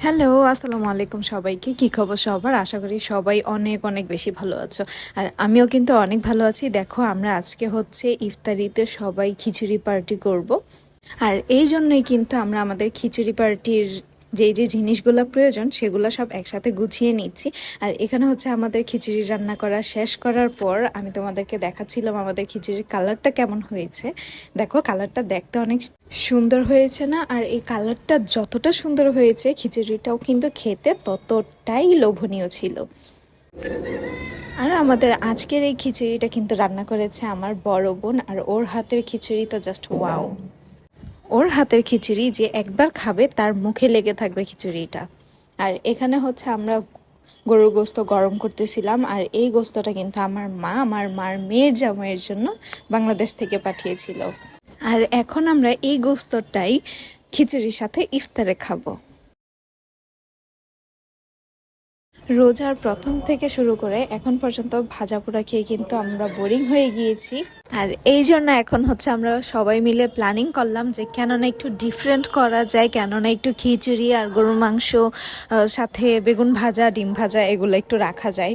Hello, আসসালামু আলাইকুম সবাইকে। কি খবর সবার? আশা করি সবাই অনেক অনেক বেশি ভালো আছো। আর আমিও কিন্তু অনেক ভালো আছি। দেখো আমরা আজকে হচ্ছে ইফতারিতে সবাই খিচুড়ি পার্টি করব। আর এই জন্যই কিন্তু আমরা আমাদের খিচুড়ি পার্টির যেই যে জিনিসগুলো প্রয়োজন সেগুলো সব একসাথে গুছিয়ে নিচ্ছি। আর এখানে হচ্ছে আমাদের খিচুড়ি রান্না করা শেষ করার পর আমি তোমাদেরকে দেখাচ্ছিলাম আমাদের খিচুড়ির কালারটা কেমন হয়েছে। দেখো কালারটা দেখতে অনেক সুন্দর হয়েছে না? আর এই কালারটা যতটা সুন্দর হয়েছে খিচুড়িটাও কিন্তু খেতে ততটাই লোভনীয় ছিল। আর আমাদের আজকের এই খিচুড়িটা কিন্তু রান্না করেছে আমার বড় বোন, আর ওর হাতের খিচুড়ি তো জাস্ট ওয়াও। ওর হাতের খিচুড়ি যে একবার খাবে তার মুখে লেগে থাকবে খিচুড়িটা। আর এখানে হচ্ছে আমরা গরুর গোস্ত গরম করতেছিলাম, আর এই গোস্তটা কিন্তু আমার মা আমার মার মেয়ের জামাইয়ের জন্য বাংলাদেশ থেকে পাঠিয়েছিল। আর এখন আমরা এই গোস্তটাই খিচুড়ির সাথে ইফতারে খাবো। রোজার প্রথম থেকে শুরু করে এখন পর্যন্ত ভাজা পোড়া খেয়ে কিন্তু আমরা বোরিং হয়ে গিয়েছি। আর এই জন্য এখন হচ্ছে আমরা সবাই মিলে প্ল্যানিং করলাম যে কেননা একটু ডিফারেন্ট করা যায়, কেননা একটু খিচুড়ি আর গরুর মাংস সাথে বেগুন ভাজা ডিম ভাজা এগুলো একটু রাখা যায়।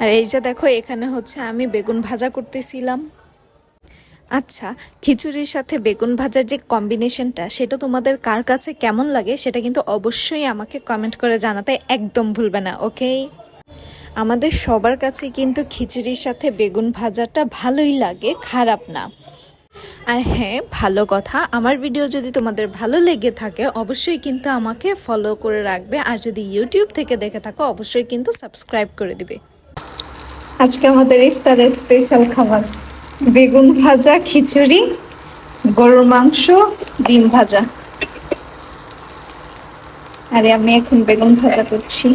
আর এই যে দেখো এখানে হচ্ছে আমি বেগুন ভাজা করতেছিলাম। আচ্ছা, খিচুড়ির সাথে বেগুন ভাজার যে কম্বিনেশনটা সেটা তোমাদের কার কাছে কেমন লাগে সেটা কিন্তু অবশ্যই আমাকে কমেন্ট করে জানাতে একদম ভুলবে না, ওকে? আমাদের সবার কাছে কিন্তু খিচুড়ির সাথে বেগুন ভাজাটা ভালোই লাগে, খারাপ না। আর হ্যাঁ, ভালো কথা, আমার ভিডিও যদি তোমাদের ভালো লেগে থাকে অবশ্যই কিন্তু আমাকে ফলো করে রাখবে, আর যদি ইউটিউব থেকে দেখে থাকো অবশ্যই কিন্তু সাবস্ক্রাইব করে দিবে। আজকে আমাদের ইফতারের স্পেশাল খাবার বেগুন ভাজা, খিচুড়ি, গরুর মাংস, ডিম ভাজা। আরে আমি এখন বেগুন ভাজা করছি।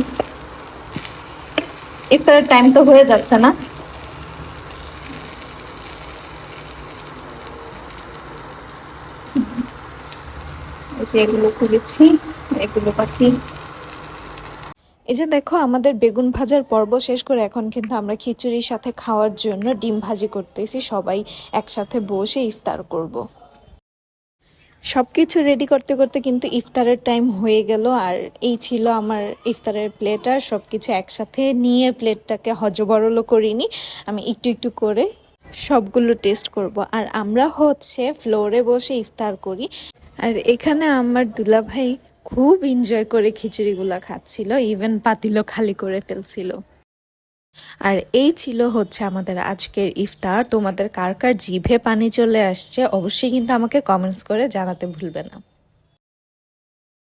ইফতারের টাইম তো হয়ে যাচ্ছে না? এই যে এগুলো খুলেছি, এগুলো বাকি। এই যে দেখো আমাদের বেগুন ভাজার পর্ব শেষ করে এখন কিন্তু আমরা খিচুড়ির সাথে খাওয়ার জন্য ডিম ভাজি করতেছি, সবাই একসাথে বসে ইফতার করব। সব কিছু রেডি করতে করতে কিন্তু ইফতারের টাইম হয়ে গেল। আর এই ছিল আমার ইফতারের প্লেট, আর সব কিছু একসাথে নিয়ে প্লেটটাকে হজবরল করিনি, আমি একটু একটু করে সবগুলো টেস্ট করব। আর আমরা হচ্ছে ফ্লোরে বসে ইফতার করি। আর এখানে আমার দুলাভাই খুব এনজয় করে খিচুড়িগুলা খাচ্ছিল, ইভেন পাতিলও খালি করে ফেলছিল। আর এই ছিল হচ্ছে আমাদের আজকের ইফতার। তোমাদের কার কার জিভে পানি চলে আসছে অবশ্যই কিন্তু আমাকে কমেন্টস করে জানাতে ভুলবে না।